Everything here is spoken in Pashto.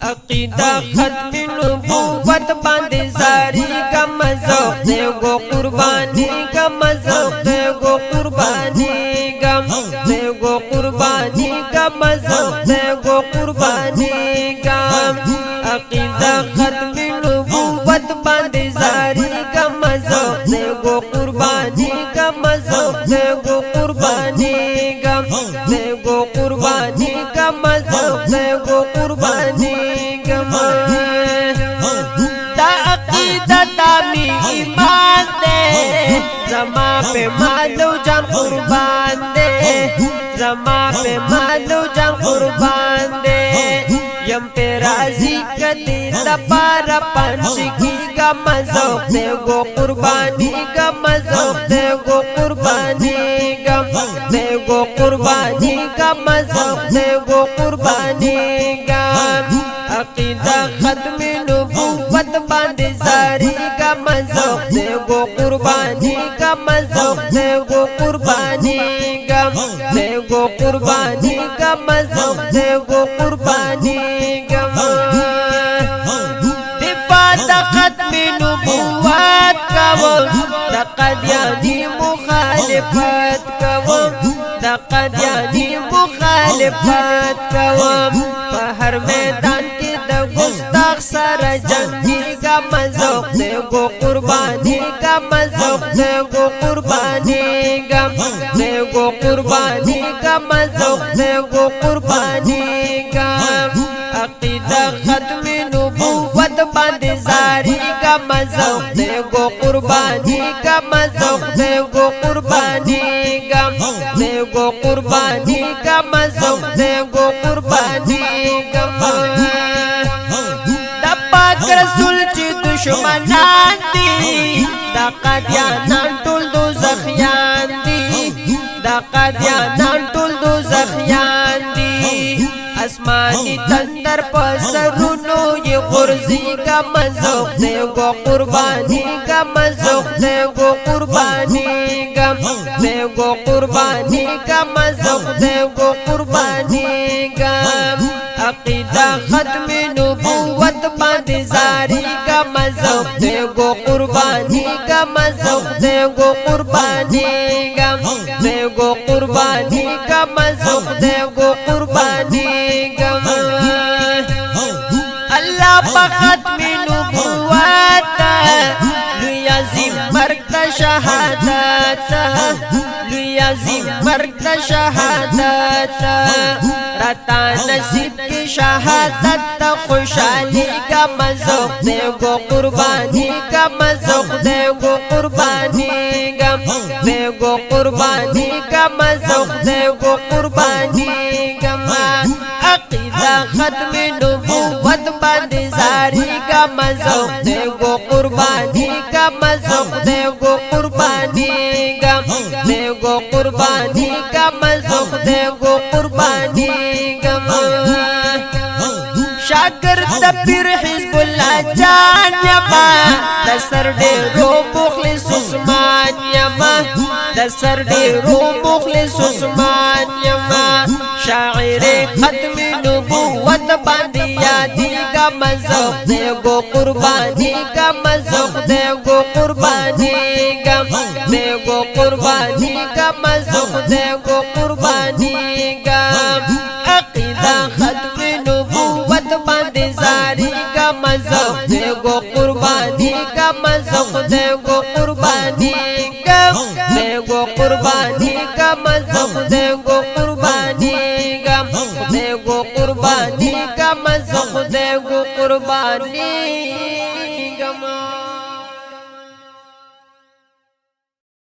عقیدہ ختم نبوت باندې زاری کا مذوق دے گو قربانی کا مذوق دے گو قربانی گم دے گو قربانی کا مذوق دے گو قربانی گم عقیدہ ختم نبوت باندې زاری کا مذوق دے گو قربانی کا مذوق دے گو قربانی گم دے گو قربانی کا مذوق دے گو قربانی گم دا عقیدہ تامی ایمان دے زما پہ مالو جان قربان دے زما پہ مالو جان قربان دے یم پہ راضی کدی لپارا پانسکی کا مذوق دے گو قربانی کا مذوق دے گو قربانی گم دے گو قربانی کا مذوق دے گو قربانی گم عقیدہ ختم نبوت باندې زاری کا مذوق دے گو قربانی کا مذوق دے گو قربانی گم دے گو قربانی کا مذوق دے گو قربانی گم دفاع دا ختم نبوت کوم دا قدیانی مخالفت کوم دا قدیانی مخالفت کوم په هر میدان کې د ګستاخ سره جنگی کا مذوق دے گو قربانی کا مذوق دے گو قربانی گم دے گو قربانی کا مذوق دے گو قربانی گم عقیدہ ختم نبوت باندې زاری کا مذوق دے گو قربانی کا مذوق دے گو قربانی گم دے گو قربانی کا مذوق دے گو قربانی گم دا پاک رسول چې دشمنان دي دا قادیانان ټول دوزخیان دي دا قادیانان ټول دوزخیان دي اسمانی تندر پسرونو یہ غرزی کا مذوق دے گو قربانی کا مذوق دے گو قربانی گم دے گو قربانی کا مذوق دے گو قربانی گم عقیدہ ختم نبوت باندې زاری کا مذوق دے گو قربانی کا مذوق دے گو قربانی گم دے گو قربانی کا مذوق دے گو قربانی گم اللہ پا ختم نبوت لوی عظیم مرگ دا شہادت لوی عظیم مرگ دا شہادت رتا نصیب کی شہادت تا خوشحالی کا مذوق دے گو قربانی کا مذوق دے گو قربانی گم دے گو قربانی کا مذوق دے گو قربانی گم عقیدہ ختم نبوت باندې زاری کا مذوق دے گو قربانی کا مذوق دے گو قربانی گم دے گو قربانی کا مذوق دے گو قربانی گم شاگرد پیر حزب اللہ جان یما دسر ډیرو مخلص عثمان یما دسر ډیرو مخلص عثمان یما شاعر ختم نبوت باندې یادی کا مذوق دے گو قربانی کا مذوق دے گو قربانی گم دے گو قربانی کا مذوق دے گو قربانی گم عقیدہ ختم نبوت باندې زاری کا مذوق دے گو قربانی کا مذوق دے گو قربانی گم دے گو قربانی کا مذوق دے گو قربانی گم دے گو قربانی کا مذوق دے گو قربانی